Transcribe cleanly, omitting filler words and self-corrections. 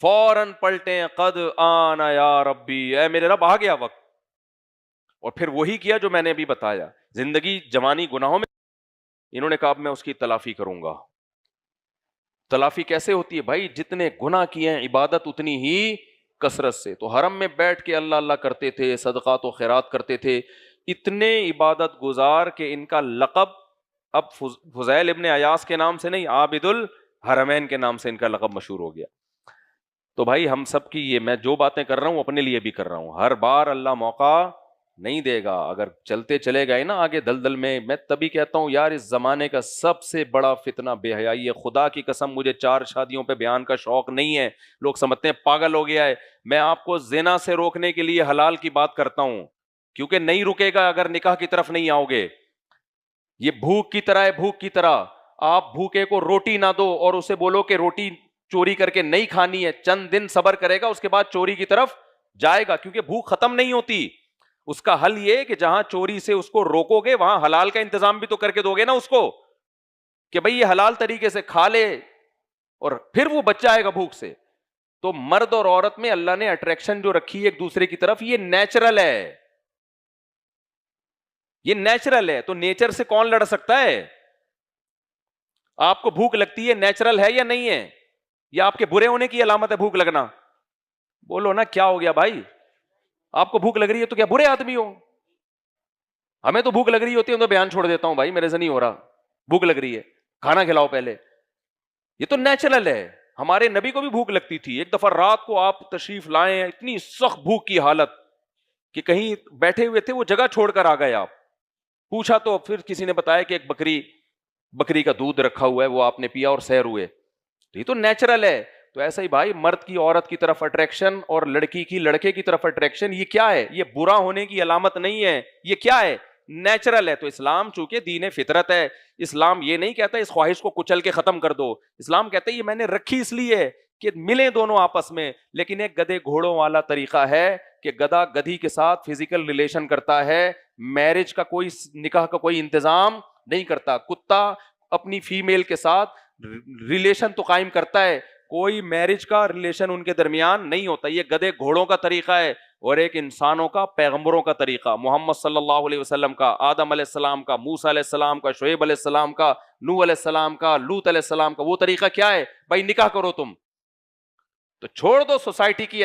فوراً پلٹیں قد آنا یا ربی، اے میرے رب آ گیا وقت. اور پھر وہی کیا جو میں نے ابھی بتایا. زندگی جوانی گناہوں میں، انہوں نے کہا اب میں اس کی تلافی کروں گا. تلافی کیسے ہوتی ہے بھائی؟ جتنے گناہ کیے ہیں عبادت اتنی ہی کثرت سے. تو حرم میں بیٹھ کے اللہ اللہ کرتے تھے، صدقات و خیرات کرتے تھے، اتنے عبادت گزار کہ ان کا لقب اب فضیل ابن عیاض کے نام سے نہیں، عابد الحرمین کے نام سے ان کا لقب مشہور ہو گیا. تو بھائی ہم سب کی یہ، میں جو باتیں کر رہا ہوں اپنے لیے بھی کر رہا ہوں، ہر بار اللہ موقع نہیں دے گا. اگر چلتے چلے گئے نا آگے دلدل میں تبھی کہتا ہوں یار اس زمانے کا سب سے بڑا فتنہ بے حیائی ہے. خدا کی قسم مجھے 4 شادیوں پہ بیان کا شوق نہیں ہے، لوگ سمجھتے ہیں پاگل ہو گیا ہے. میں آپ کو زنا سے روکنے کے لیے حلال کی بات کرتا ہوں، کیونکہ نہیں رکے گا اگر نکاح کی طرف نہیں آؤ گے. یہ بھوک کی طرح ہے، بھوک کی طرح. آپ بھوکے کو روٹی نہ دو اور اسے بولو کہ روٹی چوری کر کے نہیں کھانی ہے، چند دن صبر کرے گا، اس کے بعد چوری کی طرف جائے گا، کیونکہ بھوک ختم نہیں ہوتی. اس کا حل یہ کہ جہاں چوری سے اس کو روکو گے وہاں حلال کا انتظام بھی تو کر کے دو گے نا اس کو، کہ بھئی یہ حلال طریقے سے کھا لے، اور پھر وہ بچ جائے گا بھوک سے. تو مرد اور عورت میں اللہ نے اٹریکشن جو رکھی ہے ایک دوسرے کی طرف، یہ نیچرل ہے، یہ نیچرل ہے. تو نیچر سے کون لڑ سکتا ہے؟ آپ کو بھوک لگتی ہے، نیچرل ہے یا نہیں ہے؟ یا آپ کے برے ہونے کی علامت ہے بھوک لگنا؟ بولو نا کیا ہو گیا بھائی؟ آپ کو بھوک لگ رہی ہے تو کیا برے آدمی ہو؟ ہمیں تو بھوک لگ رہی ہوتی ہے تو بیان چھوڑ دیتا ہوں بھائی میرے سے نہیں ہو رہا، بھوک لگ رہی ہے کھانا کھلاؤ پہلے. یہ تو نیچرل ہے. ہمارے نبی کو بھی بھوک لگتی تھی. ایک دفعہ رات کو آپ تشریف لائے، اتنی سخت بھوک کی حالت کہ کہیں بیٹھے ہوئے تھے، وہ جگہ چھوڑ کر آ گئے. آپ پوچھا تو پھر کسی نے بتایا کہ ایک بکری کا دودھ رکھا ہوا ہے، وہ آپ نے پیا اور سیر ہوئے. یہ تو نیچرل ہے. تو ایسا ہی بھائی مرد کی عورت کی طرف اٹریکشن اور لڑکی کی لڑکے کی طرف اٹریکشن، یہ کیا ہے؟ یہ برا ہونے کی علامت نہیں ہے، یہ کیا ہے؟ نیچرل ہے. تو اسلام چونکہ دین فطرت ہے، اسلام یہ نہیں کہتا اس خواہش کو کچل کے ختم کر دو. اسلام کہتا ہے یہ میں نے رکھی اس لیے کہ ملیں دونوں آپس میں. لیکن ایک گدھے گھوڑوں والا طریقہ ہے کہ گدھا گدھی کے ساتھ فزیکل ریلیشن کرتا ہے، میرج کا کوئی نکاح کا کوئی انتظام نہیں کرتا. کتا اپنی فیمیل کے ساتھ ریلیشن تو قائم کرتا ہے، کوئی میرج کا ریلیشن ان کے درمیان نہیں ہوتا. یہ گدھے گھوڑوں کا طریقہ ہے. اور ایک انسانوں کا، پیغمبروں کا طریقہ، محمد صلی اللہ علیہ وسلم کا، آدم علیہ السلام کا، موسیٰ علیہ السلام کا، شعیب علیہ السلام کا، نوح علیہ السلام کا، لوط علیہ السلام کا. وہ طریقہ کیا ہے؟ بھائی نکاح کرو تم. تو چھوڑ دو سوسائٹی کی